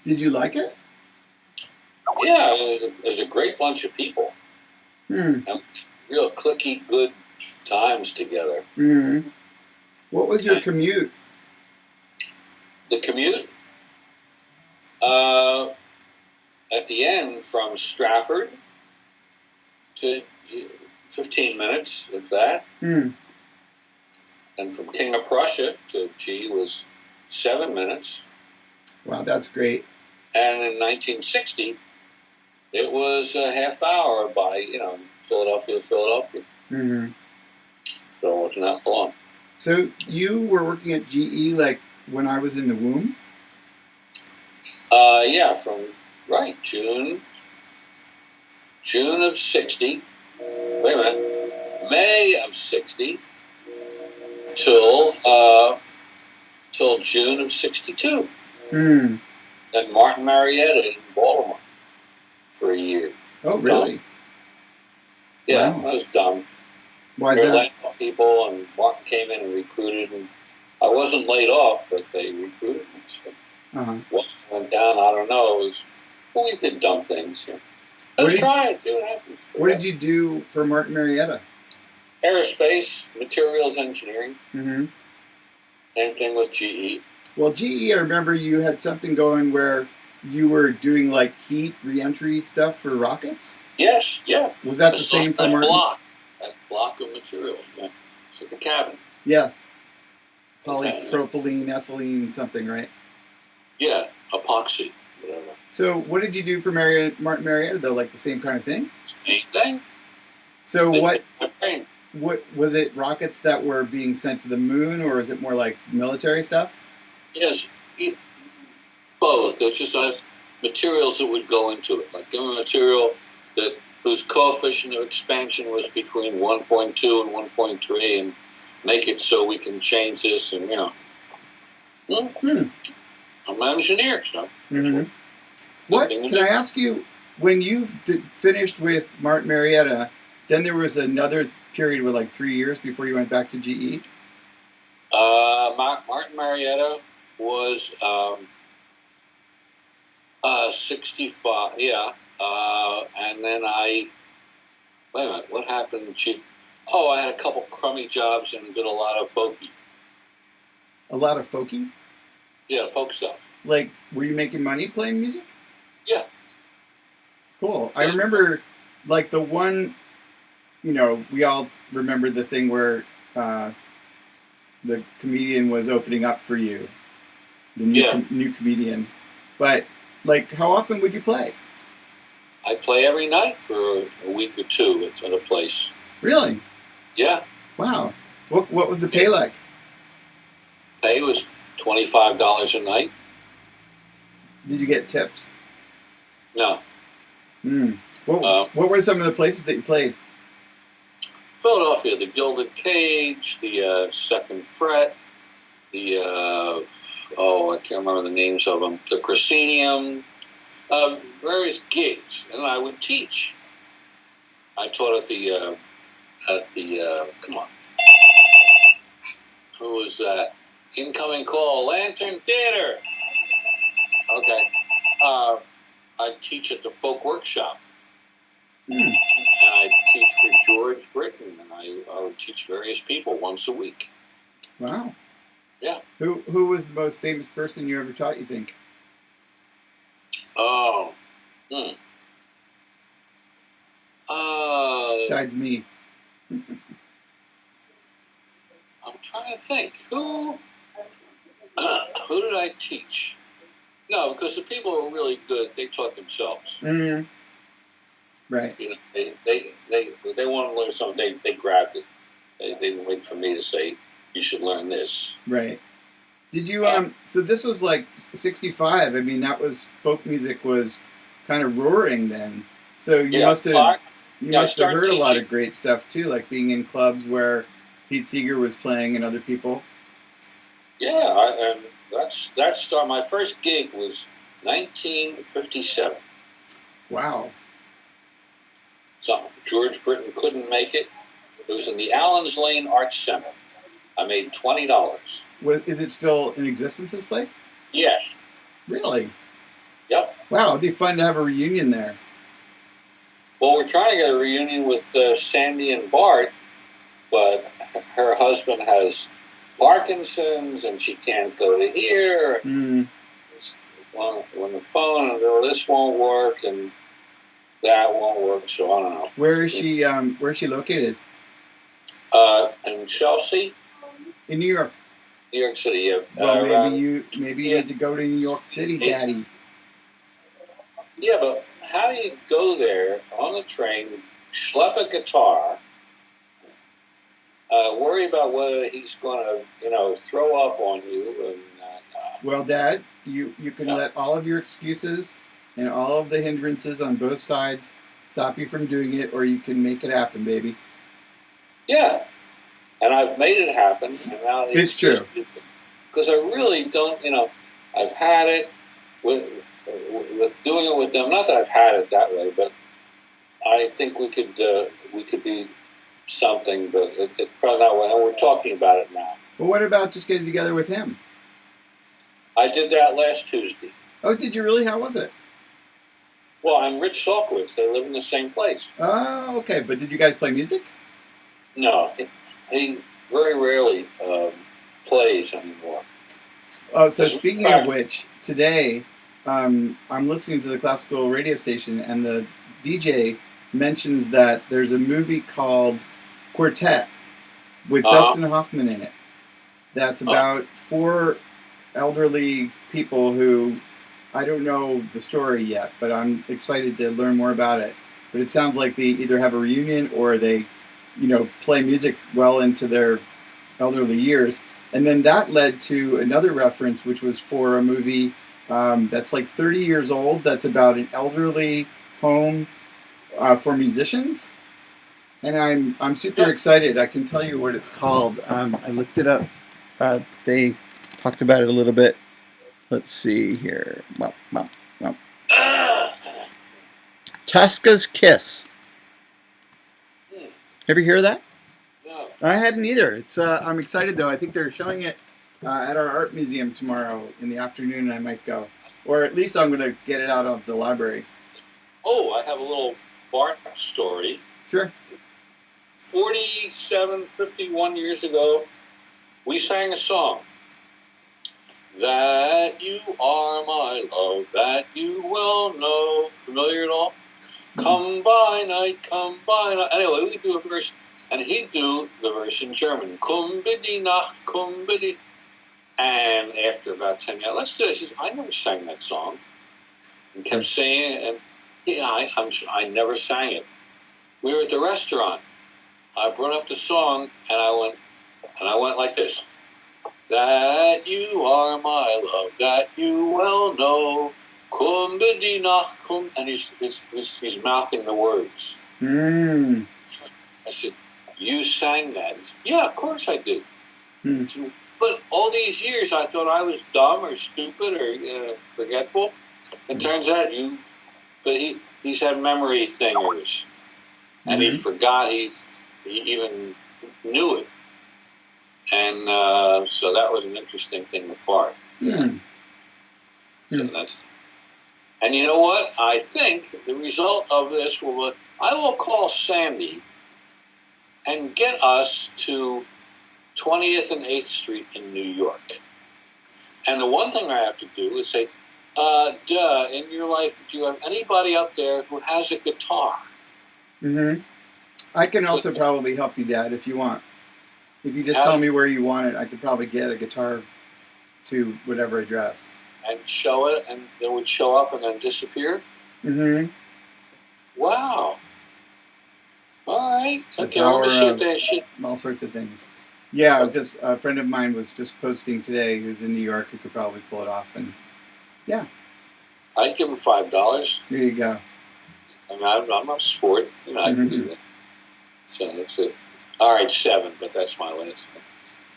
Did you like it? Yeah, it was a great bunch of people. Hmm. And real clicky, good times together. Hmm. What was your And commute? the commute, uh, at the end from Stratford to 15 minutes, if that. Hmm. And from King of Prussia to G was 7 minutes. Wow, that's great. And in 1960, it was a half hour by, Philadelphia to Philadelphia. Hmm. So it wasn't that long. So you were working at GE like when I was in the womb? Yeah, from, right, June of 60. Wait a minute. May of 60 till June of 62. Hmm. And Martin Marietta in Baltimore for a year. Oh, Dumb. really? Yeah, Wow. that was dumb. Why is They were that? laying off people, and Martin came in and recruited. And I wasn't laid off, but they recruited me. So Uh-huh. what went down, I don't know. It was, well, we did dumb things. Yeah. What Let's did try it, see what happens. What did you do for Martin Marietta? Aerospace, materials engineering. Mm-hmm. Same thing with GE. Well, GE, I remember you had something going where you were doing like heat reentry stuff for rockets. Yes, yeah. Was that I the saw same for that Martin? block of material. Yeah. It's at the cabin. Yes. Okay. Polypropylene, ethylene, something, right? Yeah, epoxy, whatever. So, what did you do for Martin Marietta though? Like the same kind of thing? Same thing. So, They what picked my brain. what was it? Rockets that were being sent to the moon, or is it more like military stuff? Yes, both. It just has materials that would go into it. Like give them a material whose coefficient of expansion was between 1.2 and 1.3, and make it so we can change this. And I'm an engineer, so. Mm-hmm. What can I ask you? When you finished with Martin Marietta, then there was another period with like 3 years before you went back to GE. Martin Marietta was 65, yeah. And then wait a minute, what happened? I had a couple crummy jobs and did a lot of folky. A lot of folky? Yeah, folk stuff. Like, were you making money playing music? Yeah. Cool. I remember, like, the one, we all remember the thing where the comedian was opening up for you, the new comedian. But, like, how often would you play? I play every night for a week or two at a place. Really? Yeah. Wow. What was the pay like? Pay was $25 a night. Did you get tips? No. What were some of the places that you played? Philadelphia, the Gilded Cage, the Second Fret, the I can't remember the names of them. The Proscenium, various gigs, and I would teach. I taught at the come on, who was that? Incoming call, Lantern Theater. Okay, I teach at the Folk Workshop. And I teach for George Britton, and I would teach various people once a week. Wow. Yeah. Who was the most famous person you ever taught, you think? Oh. Besides me. I'm trying to think. Who did I teach? No, because the people who were really good, they taught themselves. Mm-hmm. Right. They wanted to learn something. They grabbed it. They didn't wait for me to say, you should learn this. Right. Did you, so this was like 65. I mean, folk music was kind of roaring then. So you must have heard a lot of great stuff too, like being in clubs where Pete Seeger was playing and other people. Yeah, and that's my first gig was 1957. Wow. So George Britton couldn't make it. It was in the Allens Lane Arts Center. I made $20. Is it still in existence, this place? Yes. Really? Wow, it'd be fun to have a reunion there. Well, we're trying to get a reunion with Sandy and Bart, but her husband has Parkinson's and she can't go to here. On the phone, and this won't work and that won't work. So I don't know. Where is she? Where is she located? In Chelsea, in New York. New York City. Yeah. Well, maybe you need to go to New York City, Daddy. Yeah, but how do you go there on the train, schlep a guitar, worry about whether he's going to, throw up on you? And, well, Dad, you can let all of your excuses and all of the hindrances on both sides stop you from doing it, or you can make it happen, baby. Yeah, and I've made it happen, and now it's true. Because I really don't, I've had it with doing it with them. Not that I've had it that way, but I think we could be something, but it's probably not. And we're talking about it now. Well, what about just getting together with him? I did that last Tuesday. Oh, did you really? How was it? Well, I'm Rich Salkowitz. They live in the same place. Oh, okay. But did you guys play music? No, he very rarely plays anymore. Oh, so speaking of which, today I'm listening to the classical radio station, and the DJ mentions that there's a movie called Quartet with Dustin Hoffman in it. That's about 4 elderly people who, I don't know the story yet, but I'm excited to learn more about it. But it sounds like they either have a reunion or they, play music well into their elderly years. And then that led to another reference, which was for a movie that's like 30 years old. That's about an elderly home for musicians. And I'm super excited. I can tell you what it's called. I looked it up. They talked about it a little bit. Let's see here. Tosca's Kiss. Ever hear that? No. I hadn't either. It's I'm excited though. I think they're showing it at our art museum tomorrow in the afternoon, and I might go. Or at least I'm going to get it out of the library. Oh, I have a little Bart story. Sure. 51 years ago, we sang a song. That you are my love, that you well know. Familiar at all? Come by night, come by night. Anyway, we do a verse, and he'd do the verse in German. Komm bitte Nacht, komm bitte. And after about 10 minutes, let's do this. He says, I never sang that song. And kept saying it, and I never sang it. We were at the restaurant. I brought up the song, and I went like this. That you are my love, that you well know. Komm bitte Nacht, komm. And he's mouthing the words. I said, you sang that? He said, yeah, of course I did. Said, but all these years I thought I was dumb or stupid or forgetful. It turns out he's had memory thingers. And he forgot he even knew it. And so that was an interesting thing with Bart. So that's. And you know what? I think the result of this I will call Sandy and get us to 20th and 8th Street in New York. And the one thing I have to do is say, in your life, do you have anybody up there who has a guitar? I can also probably help you, Dad, if you want. If you just tell me where you want it, I could probably get a guitar to whatever address. And show it, and it would show up and then disappear? Wow. All right. Okay, let me see what they should. All sorts of things. Yeah, just a friend of mine was just posting today who's in New York who could probably pull it off. And yeah. I'd give him $5. There you go. I mean, I'm a sport. I can do that. So that's it. All right, 7, but that's my last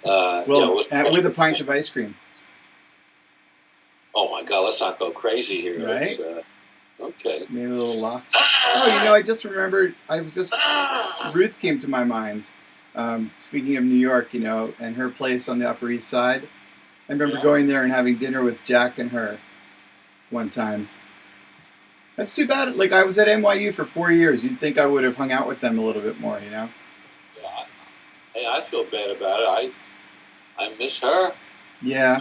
one. With a pint of ice cream. Oh my God, let's not go crazy here. Right? Okay. Maybe a little lox. I just remembered. Ruth came to my mind. Speaking of New York, and her place on the Upper East Side. I remember going there and having dinner with Jack and her one time. That's too bad. Like, I was at NYU for 4 years. You'd think I would have hung out with them a little bit more, you know? Yeah, hey, I feel bad about it. I miss her. Yeah.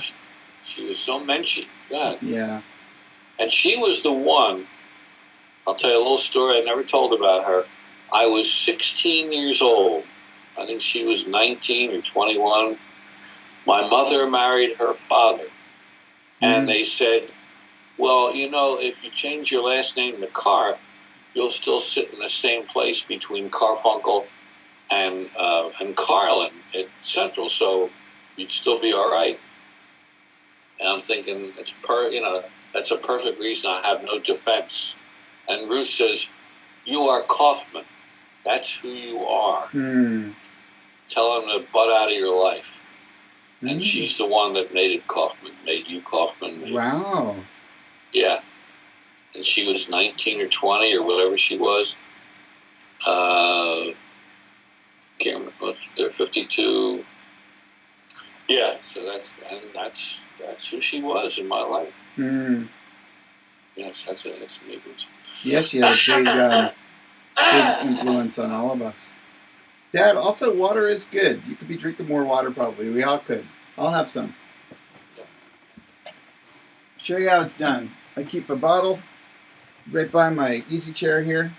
She was so menschy. God. Yeah. And she was the one. I'll tell you a little story I never told about her. I was 16 years old. I think she was 19 or 21. My mother married her father. And they said, well, you know, if you change your last name to Karp, you'll still sit in the same place between Carfunkel and Carlin at Central, so you'd still be all right. And I'm thinking, that's a perfect reason I have no defense. And Ruth says, you are Kaufman. That's who you are. Tell him to butt out of your life. And she's the one that made it Kaufman, made you Kaufman. Wow. Yeah. And she was 19 or 20 or whatever she was. Can't remember. They're 52. Yeah, so that's who she was in my life. Yes, that's a big one. Yes, she had a big influence on all of us. Dad, also water is good. You could be drinking more water probably. We all could. I'll have some. Show you how it's done. I keep a bottle right by my easy chair here.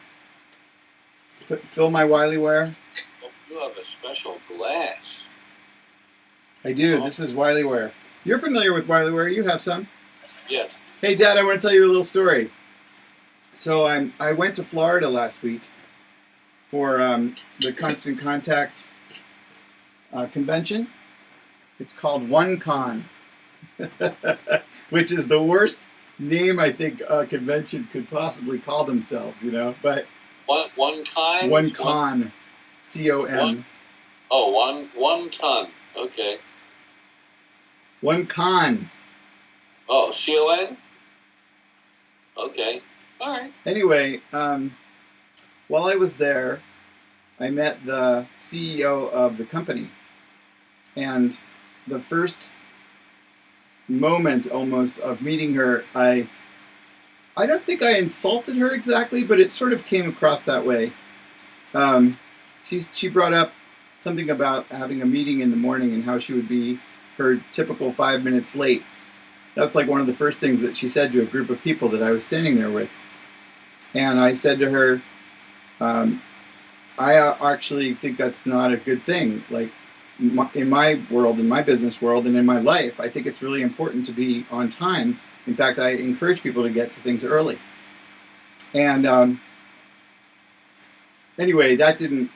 Fill my WileyWare. Oh, you have a special glass. I do. Oh. This is WileyWare. You're familiar with WileyWare. You have some. Yes. Hey, Dad, I want to tell you a little story. So I went to Florida last week for the Constant Contact convention. It's called OneCon, which is the worst name I think a convention could possibly call themselves, you know. But one con. OneCon, CON. One ton. Okay. OneCon. Oh, CON. Okay. All right. Anyway, while I was there, I met the CEO of the company, and the first moment almost of meeting her, I don't think I insulted her exactly, but it sort of came across that way. She brought up something about having a meeting in the morning and how she would be her typical 5 minutes late. That's like one of the first things that she said to a group of people that I was standing there with. And I said to her, I actually think that's not a good thing. Like, in my world, in my business world, and in my life, I think it's really important to be on time. In fact, I encourage people to get to things early. And anyway, that didn't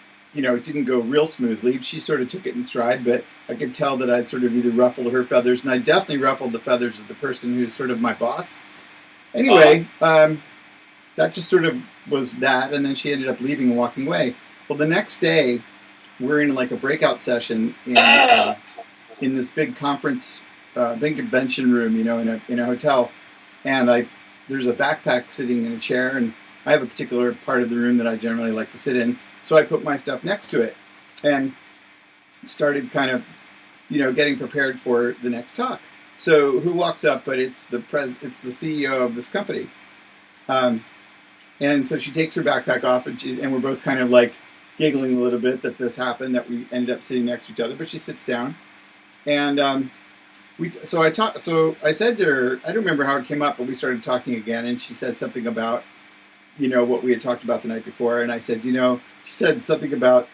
go real smoothly. She sort of took it in stride, but I could tell that I'd sort of either ruffled her feathers, and I definitely ruffled the feathers of the person who's sort of my boss. Anyway, that just sort of was that, and then she ended up leaving and walking away. Well, the next day, we're in like a breakout session in this big conference, big convention room, in a hotel, and there's a backpack sitting in a chair, and I have a particular part of the room that I generally like to sit in, so I put my stuff next to it, and started kind of, getting prepared for the next talk. So who walks up? But it's the CEO of this company, and so she takes her backpack off, and we're both kind of like giggling a little bit that this happened, that we ended up sitting next to each other. But she sits down, and So I said to her, I don't remember how it came up, but we started talking again, and she said something about, what we had talked about the night before, and I said, she said something about,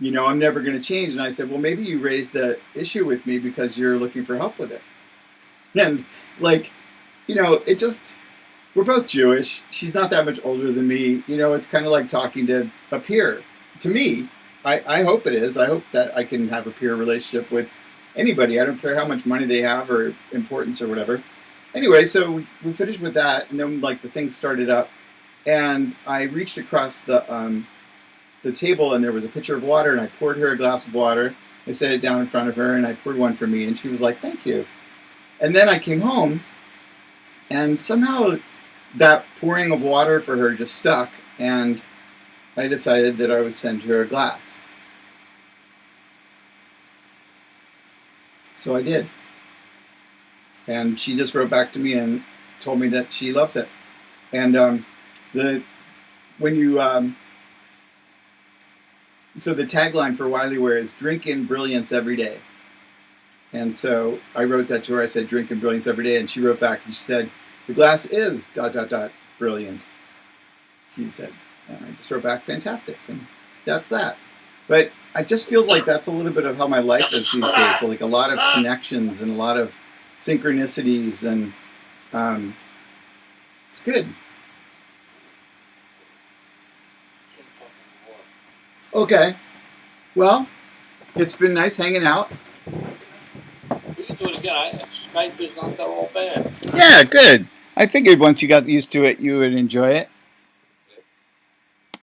I'm never going to change, and I said, well, maybe you raised the issue with me because you're looking for help with it, and it just. We're both Jewish. She's not that much older than me. It's kind of like talking to a peer. To me, I hope it is. I hope that I can have a peer relationship with anybody. I don't care how much money they have or importance or whatever. Anyway, so we finished with that, and then the thing started up, and I reached across the table, and there was a pitcher of water, and I poured her a glass of water. I set it down in front of her, and I poured one for me, and she was like, "Thank you." And then I came home, and somehow that pouring of water for her just stuck, and I decided that I would send her a glass. So I did. And she just wrote back to me and told me that she loves it. And the when you so the tagline for WileyWare is "Drink in brilliance every day." And so I wrote that to her. I said, "Drink in brilliance every day," and she wrote back and she said, "The glass is ... brilliant." She said, and I just wrote back, "Fantastic," and that's that. But it just feels like that's a little bit of how my life is these days. So like a lot of connections and a lot of synchronicities, and it's good. Okay. Well, it's been nice hanging out. We can do it again. Skype is not that all bad. Yeah, good. I figured once you got used to it, you would enjoy it.